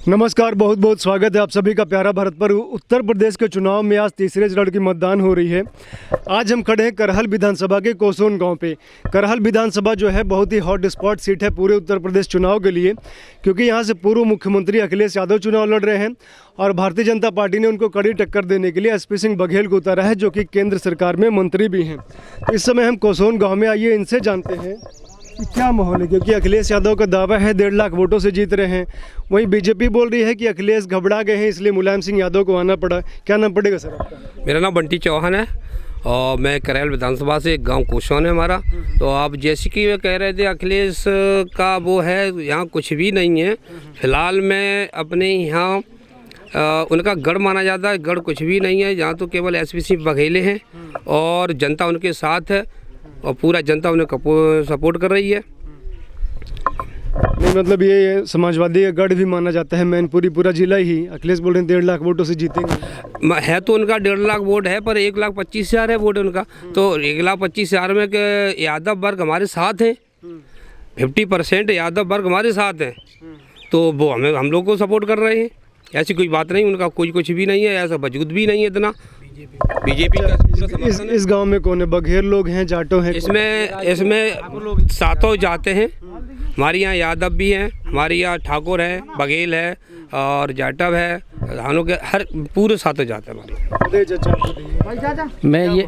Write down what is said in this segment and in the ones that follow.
नमस्कार, बहुत बहुत स्वागत है आप सभी का प्यारा भारत पर। उत्तर प्रदेश के चुनाव में आज तीसरे चरण की मतदान हो रही है। आज हम खड़े हैं करहल विधानसभा के कोसोन गांव पे। करहल विधानसभा जो है बहुत ही हॉट स्पॉट सीट है पूरे उत्तर प्रदेश चुनाव के लिए, क्योंकि यहाँ से पूर्व मुख्यमंत्री अखिलेश यादव चुनाव लड़ रहे हैं और भारतीय जनता पार्टी ने उनको कड़ी टक्कर देने के लिए एसपी सिंह बघेल को उतारा है, जो कि केंद्र सरकार में मंत्री भी हैं। तो इस समय हम कोसोन गाँव में आइए इनसे जानते हैं कि क्या माहौल है, क्योंकि अखिलेश यादव का दावा है 1.5 लाख वोटों से जीत रहे हैं। वहीं बीजेपी बोल रही है कि अखिलेश घबरा गए हैं, इसलिए मुलायम सिंह यादव को आना पड़ा। क्या नाम पड़ेगा सर आपका? मेरा नाम बंटी चौहान है और मैं करहल विधानसभा से, गांव कोसोन है हमारा। तो आप जैसे कि वे कह रहे थे अखिलेश का वो है, यहाँ कुछ भी नहीं है फिलहाल। मैं अपने यहाँ उनका गढ़ माना जाता है, गढ़ कुछ भी नहीं है। यहाँ तो केवल एसपी सिंह बघेले हैं और जनता उनके साथ है और पूरा जनता उन्हें सपोर्ट कर रही है। नहीं, मतलब ये समाजवादी का गढ़ भी माना जाता है, मैनपुरी पूरा जिला ही। अखिलेश बोल रहे हैं 1.5 लाख वोटों से जीतेंगे। है तो उनका 1.5 लाख वोट है, पर 1,25,000 है वोट उनका। तो 1,25,000 में के यादव वर्ग हमारे साथ हैं, 50% यादव वर्ग हमारे साथ हैं, तो वो हम लोग को सपोर्ट कर रहे हैं। ऐसी कोई बात नहीं, उनका कुछ भी नहीं है, ऐसा वजूद भी नहीं है इतना। बीजेपी का इस गांव में कौन है? बघेल लोग हैं, जाटो हैं? इसमें सातों जाते हैं। हमारे यहाँ यादव भी हैं, हमारे यहाँ ठाकुर है, बघेल है और जाटव है, धानों के हर पूरे सातों जाते हैं हमारे। मैं ये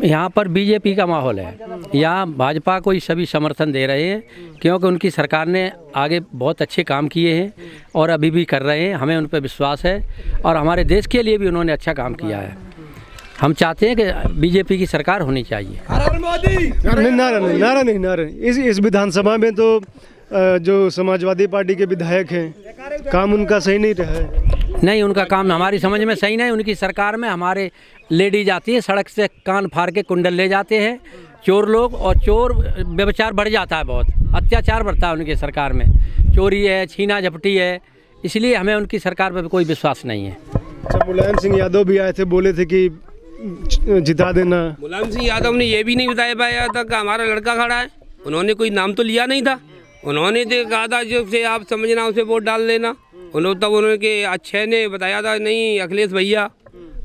यहाँ पर बीजेपी का माहौल है। यहाँ भाजपा को ही सभी समर्थन दे रहे हैं, क्योंकि उनकी सरकार ने आगे बहुत अच्छे काम किए हैं और अभी भी कर रहे हैं। हमें उन पर विश्वास है और हमारे देश के लिए भी उन्होंने अच्छा काम किया है। हम चाहते हैं कि बीजेपी की सरकार होनी चाहिए। नारा नहीं। इस विधानसभा में तो जो समाजवादी पार्टी के विधायक हैं, काम उनका सही नहीं रहा है। नहीं, उनका काम हमारी समझ में सही नहीं। उनकी सरकार में हमारे लेडीज आती है, सड़क से कान फाड़ के कुंडल ले जाते हैं चोर लोग, और चोर व्यभिचार बढ़ जाता है, बहुत अत्याचार बढ़ता है उनकी सरकार में। चोरी है, छीना झपटी है, इसलिए हमें उनकी सरकार पर कोई विश्वास नहीं है। अच्छा, मुलायम सिंह यादव भी आए थे, बोले थे कि जिता देना। मुलायम सिंह यादव ने ये भी नहीं बताया पाया था कि हमारा लड़का खड़ा है। उन्होंने कोई नाम तो लिया नहीं था। उन्होंने तो कहा था जो से आप समझना उसे वोट डाल लेना। तब उन्होंने के अच्छे ने बताया था नहीं अखिलेश भैया,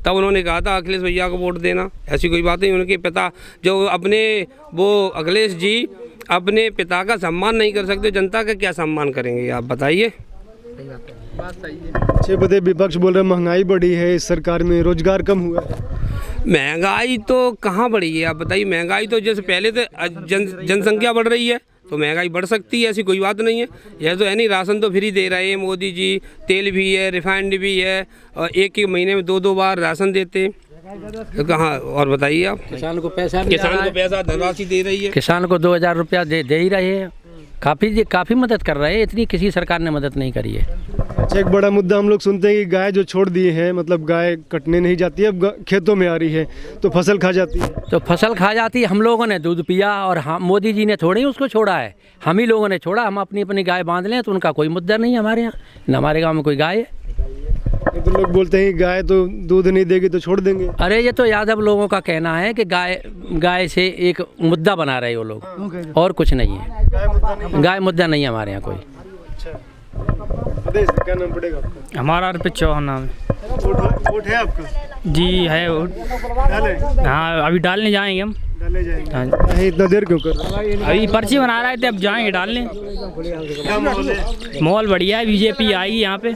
तब उन्होंने कहा था अखिलेश भैया को वोट देना। ऐसी कोई बात नहीं। उनके पिता जो अपने वो अखिलेश जी अपने पिता का सम्मान नहीं कर सकते, जनता का क्या सम्मान करेंगे आप बताइए। अच्छे बदे विपक्ष बोल रहे महंगाई बढ़ी है इस सरकार में, रोजगार कम हुआ है। महंगाई तो कहाँ बढ़ी है आप बताइए। महंगाई तो जैसे पहले तो जनसंख्या बढ़ रही है तो महंगाई बढ़ सकती है, ऐसी कोई बात नहीं है। यह तो है नहीं, राशन तो फ्री दे रहे हैं मोदी जी, तेल भी है, रिफाइंड भी है और एक महीने में 2 बार राशन देते हैं। तो कहाँ और बताइए आप। किसान को पैसा धनराशि दे रही है, किसान को 2,000 रुपया दे ही रहे हैं। काफ़ी मदद कर रहे हैं, इतनी किसी सरकार ने मदद नहीं करी है। अच्छा, एक बड़ा मुद्दा हम लोग सुनते हैं कि गाय जो छोड़ दिए हैं, मतलब गाय कटने नहीं जाती है, अब खेतों में आ रही है तो फसल खा जाती है। तो फसल खा जाती है। हम लोगों ने दूध पिया और मोदी जी ने थोड़ी उसको छोड़ा है, हम ही लोगों ने छोड़ा। हम अपनी गाय बांध लें तो उनका कोई मुद्दा नहीं है हमारे यहाँ, न हमारे गाँव में कोई गाय है। तो लोग बोलते हैं गाय तो दूध नहीं देगी तो छोड़ देंगे। अरे ये तो यादव लोगों का कहना है कि गाय से एक मुद्दा बना रहे वो लोग, और कुछ नहीं है। गाय मुद्दा नहीं है हमारे यहाँ कोई। क्या नाम पड़ेगा आपका? हमारा अर्पित चौहान नाम है। वोट है आपका? जी है वोट। हाँ, अभी डालने जाएंगे हम। डालने जाएंगे। हाँ, इतना देर क्यों कर रहे हैं? अभी पर्ची बना रहे थे, अब जाएंगे डालने। माहौल बढ़िया है, बीजेपी आई यहाँ पे।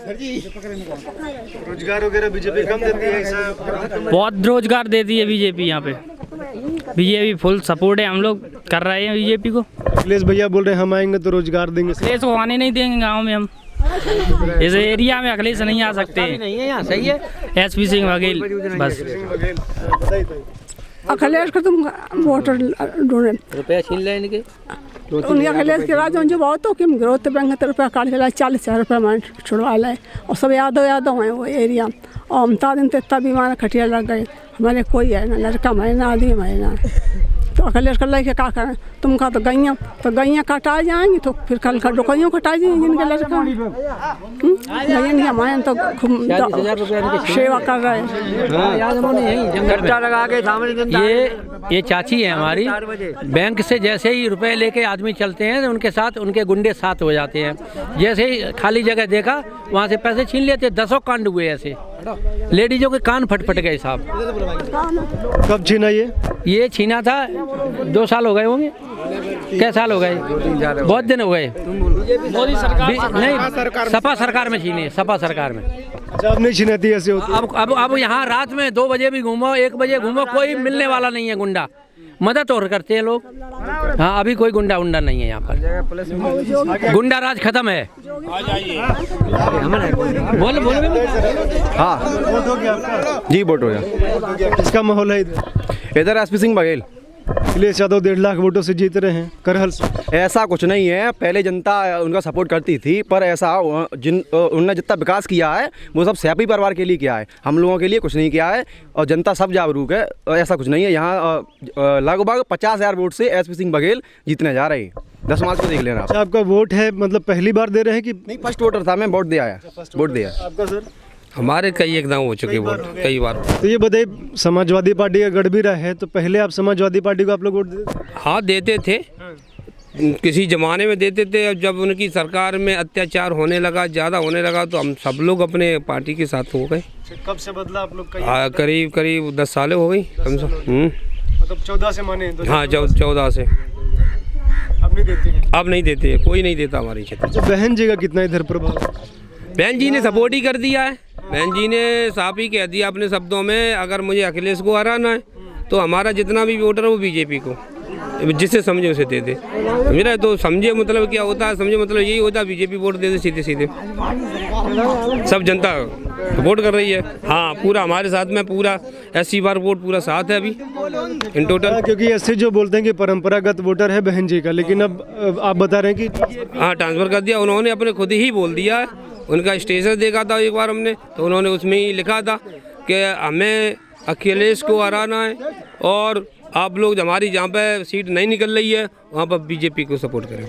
रोजगार वगैरह बीजेपी कम देती है ऐसा? बहुत रोजगार देती है बीजेपी यहाँ पे। बीजेपी फुल सपोर्ट है, हम लोग कर रहे हैं बीजेपी को। अखिलेश भैया बोल रहे हैं हम आएंगे तो रोजगार देंगे। अखिलेश को आने नहीं देंगे गाँव में हम। इस एरिया में अखिलेश नहीं आ सकते। नहीं है यहाँ, सही है। एसपी सिंह बघेल बस। अखिलेश को तुम वोटर ढूंढे रुपया छीन ले इनके। उनके अखिलेश के राज्य जो बहुत हो कि ग्रोथ बैंक रुपया काट के 40,000 रुपया मान छुड़वा लाए, और सब यादव हैं वो एरिया। और अमता दिन तो इतना बीमार खटिया लग गए, हमारे कोई है ना, लड़का है ना, आदमी है ना। तो अखिलेश कर के क्या करें, तुमका तो गैया कटा जाएंगी तो फिर कल का डोकइयों कटा जाएंगे जिनके लड़का गैया नहीं हमारे तो खूब सेवा कर रहे हैं। ये चाची है हमारी, बैंक से जैसे ही रुपए लेके आदमी चलते हैं उनके साथ उनके गुंडे साथ हो जाते हैं। जैसे ही खाली जगह देखा वहाँ से पैसे छीन लेते। 10 कांड हुए ऐसे, लेडीजों के कान फट गए साहब। कब छीना ये छीना था 2 साल हो गए होंगे, क्या साल हो गए, बहुत दिन हो गए। मोदी सरकार नहीं, सपा सरकार में छीने, सपा सरकार में। अच्छा, अब नहीं छीनती ऐसे होती। अब यहाँ रात में 2 बजे भी घूमो, 1 बजे घूमो, कोई मिलने वाला नहीं है। गुंडा मदद और करते हैं लोग। हाँ, अभी कोई गुंडा उंडा नहीं है यहाँ पर, गुंडा राज खत्म है। बोलो हाँ जी, वोट हो गया। किसका माहौल है इधर? एसपी सिंह बघेल। अखिलेश यादव 1.5 लाख वोटों से जीत रहे हैं करहल से। ऐसा कुछ नहीं है, पहले जनता उनका सपोर्ट करती थी, पर ऐसा उन्होंने जितना विकास किया है वो सब सैपी परिवार के लिए किया है, हम लोगों के लिए कुछ नहीं किया है। और जनता सब जागरूक है, ऐसा कुछ नहीं है। यहाँ लगभग 50,000 वोट से एसपी सिंह बघेल जीतने जा रहे हैं। 10 मार्च को देख लेना आप। आपका वोट है, मतलब पहली बार दे रहे हैं कि नहीं? फर्स्ट वोटर था मैं, वोट दिया। आपका सर? हमारे कई एकदम हो चुके वोट कई बार। तो ये बताइए, समाजवादी पार्टी का गढ़ भी रहा है, तो पहले आप समाजवादी पार्टी को आप लोग वोट देते? हाँ, देते थे, किसी ज़माने में देते थे। अब जब उनकी सरकार में अत्याचार होने लगा, ज़्यादा होने लगा, तो हम सब लोग अपने पार्टी के साथ हो गए। कब से बदला आप लोग का? करीब 10 साल हो गई कम से कम। मतलब 14 से माने तो? हाँ, 14 से। अब नहीं देते? अब नहीं देते, कोई नहीं देता हमारे क्षेत्र। तो बहन जी का कितना इधर प्रभाव? बहन जी ने सपोर्ट ही कर दिया है। बहन जी ने साफ ही कह दिया अपने शब्दों में, अगर मुझे अखिलेश को हराना है तो हमारा जितना भी वोटर है वो बीजेपी को, जिससे समझे उसे दे दे। मेरा तो समझे मतलब क्या होता है, समझे मतलब यही होता है, बीजेपी वोट दे दे सीधे सीधे। सब जनता वोट कर रही है। हाँ, पूरा हमारे साथ में पूरा 80 बार वोट पूरा साथ है अभी इन टोटल। क्योंकि ऐसे जो बोलते हैं कि परंपरागत वोटर है बहन जी का, लेकिन अब आप बता रहे हैं कि हाँ, ट्रांसफ़र कर दिया उन्होंने, अपने खुद ही बोल दिया है। उनका स्टेटस देखा था एक बार हमने, तो उन्होंने उसमें ही लिखा था कि हमें अखिलेश को हराना है और आप लोग हमारी जहाँ पे सीट नहीं निकल रही है वहाँ पर बीजेपी को सपोर्ट करें।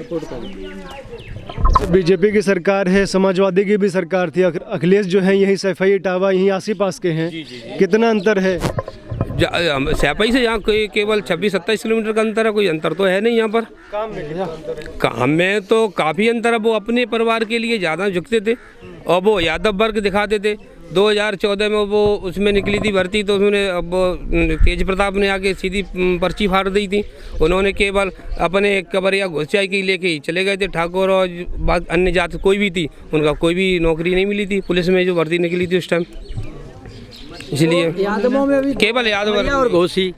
बीजेपी की सरकार है, समाजवादी की भी सरकार थी, अखिलेश जो है यही सैफई इटावा यहीं आस-पास के हैं। कितना अंतर है? सैपाई से यहाँ केवल 26-27 किलोमीटर का अंतर है, कोई अंतर तो है नहीं यहाँ पर। काम में तो काफ़ी अंतर है। वो अपने परिवार के लिए ज़्यादा झुकते थे और वो यादव वर्ग दिखाते थे। 2014 में वो उसमें निकली थी भर्ती, तो उसने अब तेज प्रताप ने आके सीधी पर्ची फाड़ दी थी। उन्होंने केवल अपने कबरिया घुसियाई की लेके ही चले गए थे। ठाकुर और अन्य जात कोई भी थी, उनका कोई भी नौकरी नहीं मिली थी पुलिस में जो भर्ती निकली थी उस टाइम। इसलिए यादवों में भी केवल यादव और घोसी,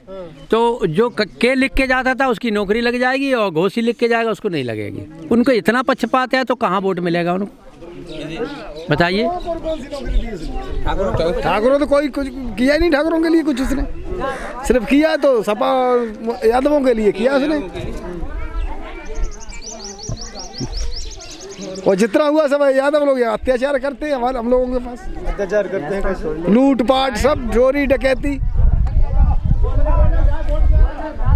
तो जो के लिख के जाता था उसकी नौकरी लग जाएगी और घोसी लिख के जाएगा उसको नहीं लगेगी। उनको इतना पक्षपात है तो कहाँ वोट मिलेगा उनको, बताइए। ठाकुरों तो कोई कुछ किया ही नहीं, ठाकुरों के लिए कुछ उसने सिर्फ किया तो सपा यादवों के लिए किया उसने। और जितना हुआ सब यादव लोग अत्याचार करते हैं हमारे, हम लोगों के पास अत्याचार करते हैं, लूटपाट सब, चोरी डकैती,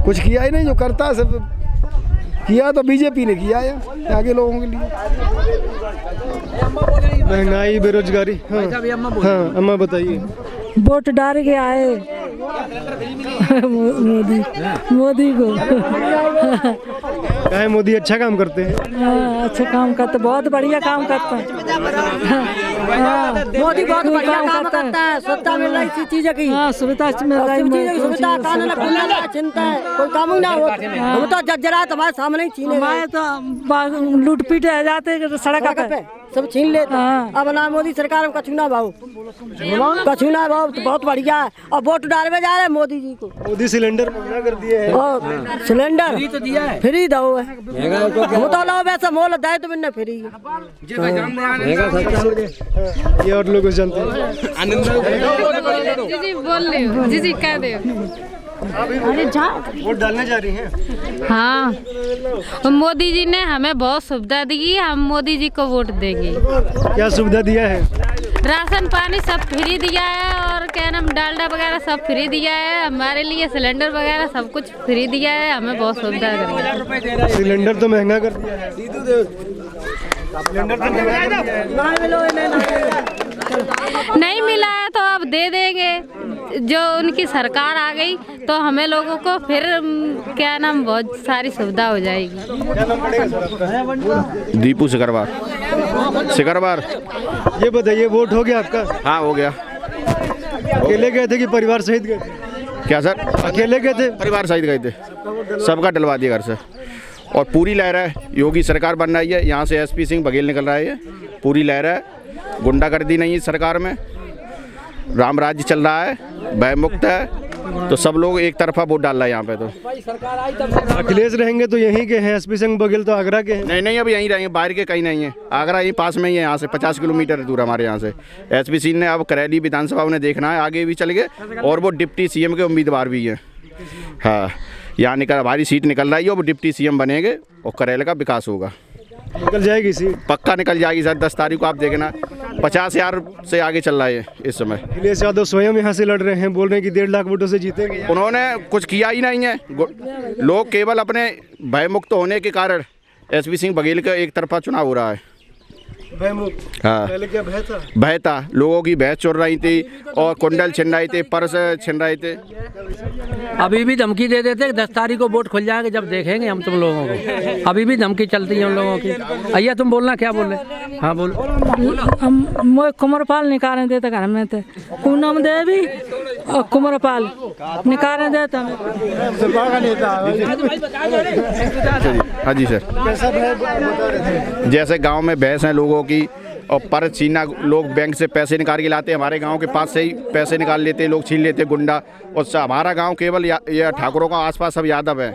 कुछ किया ही नहीं। जो करता है सब किया तो बीजेपी ने किया है आगे लोगों के लिए। महंगाई, बेरोजगारी। हाँ, हाँ अम्मा बताइए। वोट डाल के आए मोदी को। क्या है, मोदी अच्छा काम करते हैं? हाँ, अच्छा काम करते, बहुत बढ़िया काम करता है। मोदी बहुत बढ़िया काम करता है। सुविधा मिल रही है चीज़ों की। हाँ, सुविधा मिल रही है, सुविधा चिंता है, कोई काम ना हो। हम तो जर्जरा तुम्हारे सामने ही छीने, हमारे तो लूट पीट जाते सड़क पे, सब छीन लेते। अब ना मोदी सरकार में कछुना भाव तो बहुत बढ़िया है। और वोट डालने जा रहे हैं मोदी जी को। मोदी सिलेंडर महंगा कर दिए हैं। और सिलेंडर फ्री तो दिया है, फ्री दो है। वो तो लो वैसा मोल दे तो मैंने फ्री। ये और लोग जानते हैं। जी बोल रहे हो, जी कह दे। अरे जा वोट डालने जा रही हैं? हाँ, मोदी जी ने हमें बहुत सुविधा दी है, हम मोदी जी को वोट देंगे। क्या सुविधा दिया है? राशन पानी सब फ्री दिया है और क्या नाम डालडा वगैरह सब फ्री दिया है। हमारे लिए सिलेंडर वगैरह सब कुछ फ्री दिया है। हमें बहुत सुविधा करी है। सिलेंडर तो महंगा कर दिया है। नहीं मिला है तो अब दे देंगे। जो उनकी सरकार आ गई तो हमें लोगों को फिर क्या नाम बहुत सारी सुविधा हो जाएगी। दीपू सिकरवार। ये बताइए वोट हो गया आपका? हाँ हो गया। अकेले गए थे कि परिवार सहित गए थे? क्या सर? अकेले गए थे? परिवार सहित गए थे, सबका डलवा दिया घर से। और पूरी लहर है, योगी सरकार बन रही है, यहाँ से एसपी सिंह बघेल निकल रहा है। पूरी लहर है, गुंडागर्दी नहीं है सरकार में, राम राज्य चल रहा है, भय मुक्त है। तो सब लोग एक तरफा वोट डाल रहा है यहाँ पे। तो अखिलेश रहेंगे तो यहीं के हैं, एसपी सिंह बघेल तो आगरा के हैं। नहीं, अब यहीं रहेंगे, बाहर के कहीं नहीं है। आगरा यहीं पास में ही है, यहाँ से 50 किलोमीटर दूर हमारे यहाँ से। एसपी सिंह ने अब करैली विधानसभा उन्हें देखना है, आगे भी चल गए। और वो डिप्टी सीएम के उम्मीदवार भी हैं। हाँ, यहाँ हमारी सीट निकल रही है, वो डिप्टी सीएम बनेंगे और करैल का विकास होगा। निकल जाएगी सीट? पक्का निकल जाएगी सर। 10 तारीख को आप देखना, 50,000 से आगे चल रहा है इस समय। अखिलेश यादव स्वयं यहाँ से लड़ रहे हैं, बोल रहे हैं कि 1.5 लाख वोटों से जीतेंगे। उन्होंने कुछ किया ही नहीं है। लोग केवल अपने भयमुक्त होने के कारण एसपी सिंह बघेल का एक तरफा चुनाव हो रहा है। हाँ, पहले क्या भय था? भय था, लोगों की भैंस चुर रही थी और कुंडल छिन रहे थे, पर्स छिन रहे थे। अभी भी धमकी दे देते 10 तारीख को वोट खुल जाएगा, जब देखेंगे हम तुम लोगों को। अभी भी धमकी चलती है उन लोगों की। अय्या तुम बोलना, क्या बोल रहे? हाँ बोलो। हम कुमरपाल निकालने देते घर में थे, पूनम देवी और कुमरपाल निकालने देते हमें। हाँ जी सर। जैसे गांव में भैंस हैं लोगों की और पर्स छीना, लोग बैंक से पैसे निकाल के लाते हैं, हमारे गांव के पास से ही पैसे निकाल लेते हैं लोग, छीन लेते हैं गुंडा। और हमारा गांव केवल ये ठाकुरों का आसपास सब यादव है,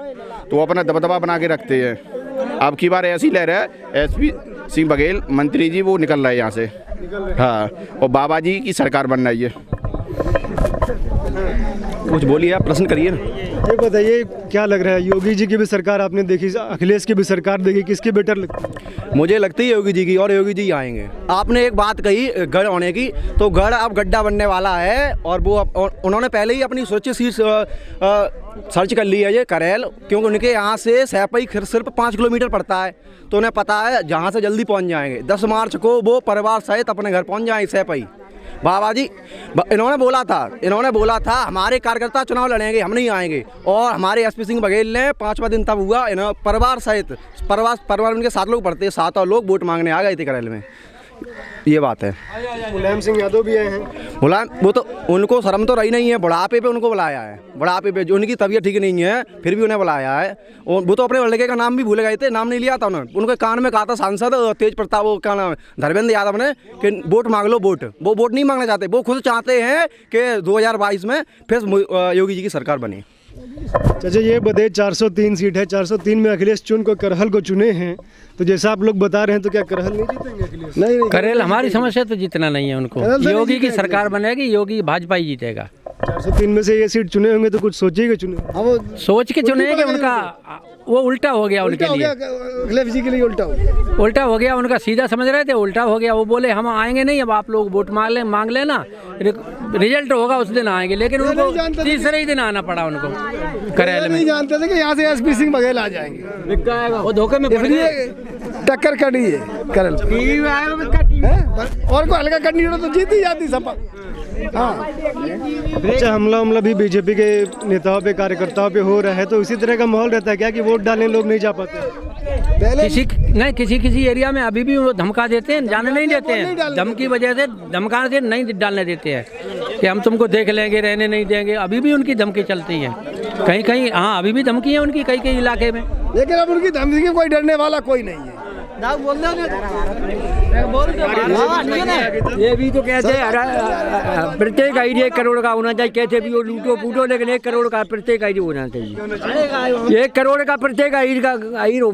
तो वो अपना दबदबा बना के रखते हैं। अब की बार ऐसी लहर है, एसपी सिंह बघेल मंत्री जी वो निकल रहे हैं यहाँ से। हाँ, और बाबा जी की सरकार बन रही है। कुछ बोलिए आप, प्रश्न करिए ना। ये बताइए क्या लग रहा है, योगी जी की भी सरकार आपने देखी, अखिलेश की भी सरकार देखी, किसकी बेटर लगती है? मुझे लगती है योगी जी की, और योगी जी आएंगे। आपने एक बात कही गढ़ होने की, तो गढ़ अब गड्ढा बनने वाला है। और वो उन्होंने पहले ही अपनी सुरक्षित सीट सर्च कर ली है, ये करैल, क्योंकि उनके यहाँ से सैपई सिर्फ 5 किलोमीटर पड़ता है। तो उन्हें पता है जहाँ से जल्दी पहुँच जाएंगे। 10 मार्च को वो परिवार सहित अपने घर पहुँच जाएंगे सैपई। बाबा जी इन्होंने बोला था हमारे कार्यकर्ता चुनाव लड़ेंगे, हम नहीं आएंगे। और हमारे एसपी सिंह बघेल ने 5वां दिन तब हुआ, परिवार सहित परिवार उनके 7 लोग पढ़ते, 7 और लोग वोट मांगने आ गए थे करैल में। ये बात है। मुलायम सिंह यादव भी आए हैं। मुलायम, वो तो उनको शर्म तो रही नहीं है, बुढ़ापे पे उनको बुलाया है। बुढ़ापे पे जो उनकी तबीयत ठीक नहीं है, फिर भी उन्हें बुलाया है। और वो तो अपने लड़के का नाम भी भूल गए थे, नाम नहीं लिया था उन्होंने। उनके कान में कहा था सांसद तेज प्रताप, वो क्या नाम है, धर्मेंद्र यादव ने, कि वोट मांग लो वोट। वो वोट नहीं मांगना चाहते, वो खुद चाहते हैं कि 2022 में फिर योगी जी की सरकार बने। चाचा ये बताइए, 403 सीट है, 403 में अखिलेश चुन को करहल को चुने हैं, तो जैसा आप लोग बता रहे हैं तो क्या करहल नहीं जीतेंगे अखिलेश? नहीं, करेल हमारी समस्या तो जितना नहीं है उनको। योगी की सरकार बनेगी, योगी भाजपा ही जीतेगा। 403 में से ये सीट चुने होंगे तो कुछ सोचिएगा चुने? सोच के चुनेंगे, उनका वो उल्टा हो गया उनके लिए। अखिलेश जी के लिए उल्टा हो गया उनका। सीधा समझ रहे थे, उल्टा हो गया। वो बोले हम आएंगे नहीं, अब आप लोग वोट मांग लेना, रिजल्ट होगा उस दिन आएंगे। लेकिन उनको तीसरे ही दिन आना पड़ा उनको करैल में। नहीं जानते थे कि यहाँ से एसपी सिंह बघेल आ जाएंगे। वो धोखे में टक्कर कड़ी है करैल। और कोई हल्का करनी हो तो जीती जाती सपा। अच्छा, हमला भी बीजेपी के नेताओं पे, कार्यकर्ताओं पे हो रहा है, तो इसी तरह का माहौल रहता है क्या कि वोट डालने लोग नहीं जा पाते? किसी एरिया में अभी भी वो धमका देते हैं, जाने नहीं देते हैं। धमकी वजह से धमका से नहीं डालने देते हैं कि हम तुमको देख लेंगे, रहने नहीं देंगे। अभी भी उनकी धमकी चलती है कहीं। हाँ, अभी भी धमकी है उनकी कई इलाके में। लेकिन अब उनकी धमकी के कोई डरने वाला कोई नहीं है। ये भी तो कहते हैं प्रत्येक आईडी 1 करोड़ का होना चाहिए। कहते भी वो लूटो फूटो, लेकिन 1 करोड़ का प्रत्येक आईडी होना चाहिए। 1 करोड़ का प्रत्येक आईडी का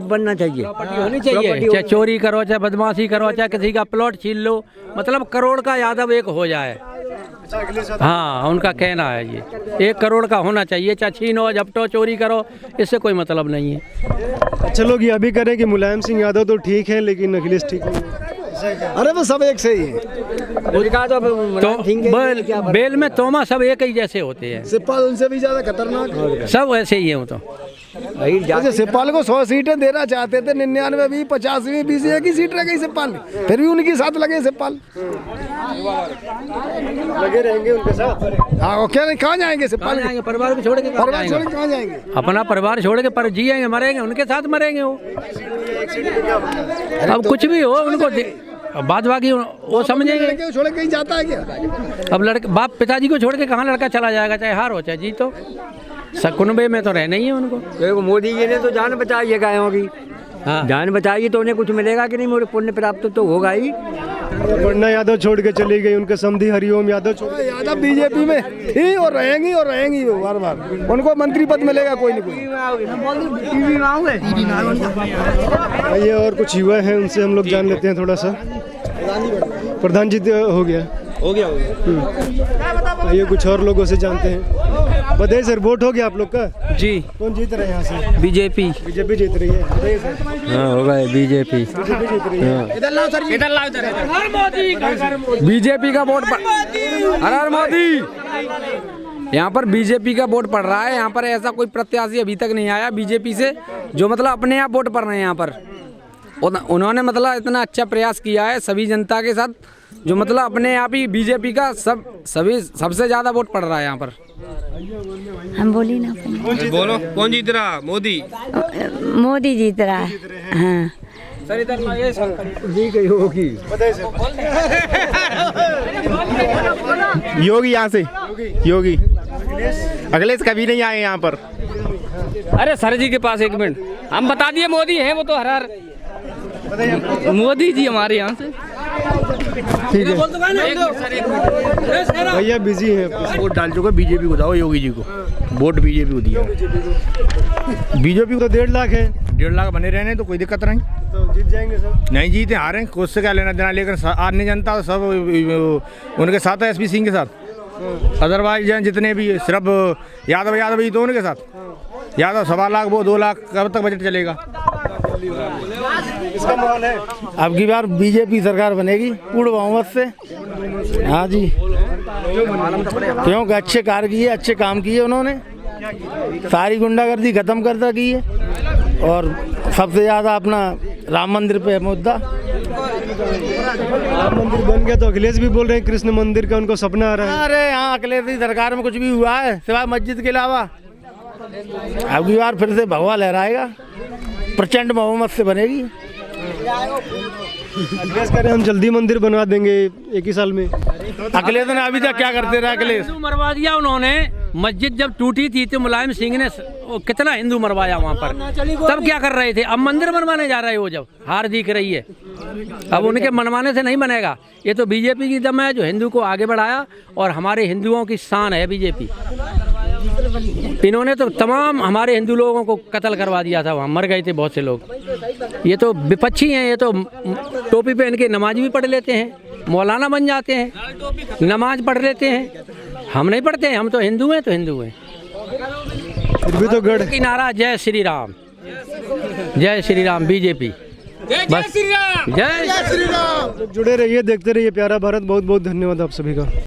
बनना चाहिए, होनी चाहिए। चाहे चोरी करो, चाहे बदमाशी करो, चाहे किसी का प्लॉट छीन लो, मतलब करोड़ का यादव एक हो जाए। हाँ, उनका कहना है ये 1 करोड़ का होना चाहिए। चाहे छीनो, झपटो, चोरी करो, इससे कोई मतलब नहीं है। अच्छा, लोग ये अभी करें कि मुलायम सिंह यादव तो ठीक है लेकिन अखिलेश ठीक नहीं है। अरे वो सब एक से ही है। तो बेल में तोमा सब एक ही जैसे होते हैं, सिपाल उनसे भी ज्यादा खतरनाक, सब वैसे ही है वो तो। जैसे सिपाल को 100 सीटें देना चाहते थे, 99 भी 50 भी 20 एक ही सीट रह गई सिपाल, फिर भी उनके साथ लगे सिपाल, लगे रहेंगे उनके साथ। हाँ वो क्या नहीं, कहाँ जाएंगे सिपाल, परिवार को छोड़ के कहाँ जाएंगे, अपना परिवार छोड़ के पर जिएंगे मरेंगे उनके साथ मरेंगे वो। अब कुछ भी हो उनको बाद बाकी वो समझेंगे। छोड़ के कहीं जाता है क्या? अब लड़के बाप पिताजी को छोड़ के कहाँ लड़का चला जाएगा, चाहे हार हो चाहे जीत हो, कुनबे में तो रहना ही है उनको। देखो मोदी जी ने तो जान बचाई है गायों की, हाँ जान बचाई तो उन्हें कुछ मिलेगा कि नहीं, मोरे पुण्य प्राप्त तो होगा ही। पन्ना यादव छोड़ के चली गई, उनके समधी हरिओम यादव छोड़ के। यादव बीजेपी में ही और रहेंगी वो बार बार, उनको मंत्री पद मिलेगा कोई न कोई। ये और कुछ युवा हैं, उनसे हम लोग जान लेते हैं थोड़ा सा। प्रधान जी हो गया। ये कुछ और लोगों से जानते हैं। बताइए सर, वोट हो गया आप लोग का? जी। कौन जीत रहे हैं यहाँ से? बीजेपी। बीजेपी जीत रही है। बताइए सर। हाँ हो गए बीजेपी। बीजेपी जीत रही है। बीजेपी का वोट हर मोदी, यहाँ पर बीजेपी का वोट पड़ रहा है। यहाँ पर ऐसा कोई प्रत्याशी अभी तक नहीं आया बीजेपी से जो मतलब अपने आप वोट पड़ रहे हैं यहाँ पर। उन्होंने मतलब इतना अच्छा प्रयास किया है सभी जनता के साथ, जो मतलब अपने आप ही बीजेपी का सबसे ज्यादा वोट पड़ रहा है यहाँ पर। हम बोली ना, बोलो कौन जीत रहा? मोदी। मोदी जीत रहा है। हाँ सर इधर होगी योगी यहाँ से, योगी अखिलेश कभी नहीं आए यहाँ पर। अरे सर जी के पास एक मिनट, हम बता दिए मोदी है वो तो हर मोदी जी हमारे यहाँ से। ठीक है भैया, बिजी है। वोट डाल चुके बीजेपी को, जाओ योगी जी को वोट बीजेपी को दिया। बीजेपी तो 1.5 लाख है। 1.5 लाख बने रहने तो कोई दिक्कत नहीं, तो जीत जाएंगे सब। नहीं जीते हारे कुछ से क्या लेना देना, लेकिन अन्य जनता सब उनके साथ है, SP सिंह के साथ। अदरवाइज जितने भी सिर्फ यादव ही तो उनके साथ। यादव 1.25 लाख, वो 2 लाख, कब तक बजट चलेगा? इसका माहौल है। अब की बार बीजेपी सरकार बनेगी पूर्ण बहुमत से। हाँ जी, क्योंकि अच्छे कार्य किए, अच्छे काम किए उन्होंने, सारी गुंडागर्दी खत्म कर दी है, और सबसे ज़्यादा अपना राम मंदिर पे मुद्दा। राम मंदिर बन गया तो अखिलेश भी बोल रहे हैं कृष्ण मंदिर का उनको सपना आ रहा है। अरे यहाँ अखिलेश की सरकार में कुछ भी हुआ है सिवाय मस्जिद के अलावा? अब की बार फिर से भगवा लहराएगा, प्रचंड बहुमत से बनेगी। अखिलेश कह रहे हैं हम जल्दी मंदिर बनवा देंगे 1 ही साल में। अखिलेश ने अभी तक क्या करते रहे? अखिलेश हिंदू मरवा दिया उन्होंने। मस्जिद जब टूटी थी तो मुलायम सिंह ने कितना हिंदू मरवाया वहाँ पर, तब क्या कर रहे थे? अब मंदिर बनवाने जा रहे हैं वो, जब हार दिख रही है। अब उनके मनवाने से नहीं बनेगा, ये तो बीजेपी की दम है जो हिंदू को आगे बढ़ाया, और हमारे हिंदुओं की शान है बीजेपी। इन्होंने तो तमाम हमारे हिंदू लोगों को कत्ल करवा दिया था, वहाँ मर गए थे बहुत से लोग। ये तो विपक्षी हैं, ये तो टोपी पहन के नमाज भी पढ़ लेते हैं, मौलाना बन जाते हैं, नमाज पढ़ लेते हैं। हम नहीं पढ़ते हैं, हम तो हिंदू हैं, तो हिंदू हैं। फिर भी तो गढ़ की नारा जय श्री राम, जय श्री राम बीजेपी। बस जय श्री राम। जुड़े रहिए, देखते रहिए प्यारा भारत। बहुत बहुत धन्यवाद आप सभी का।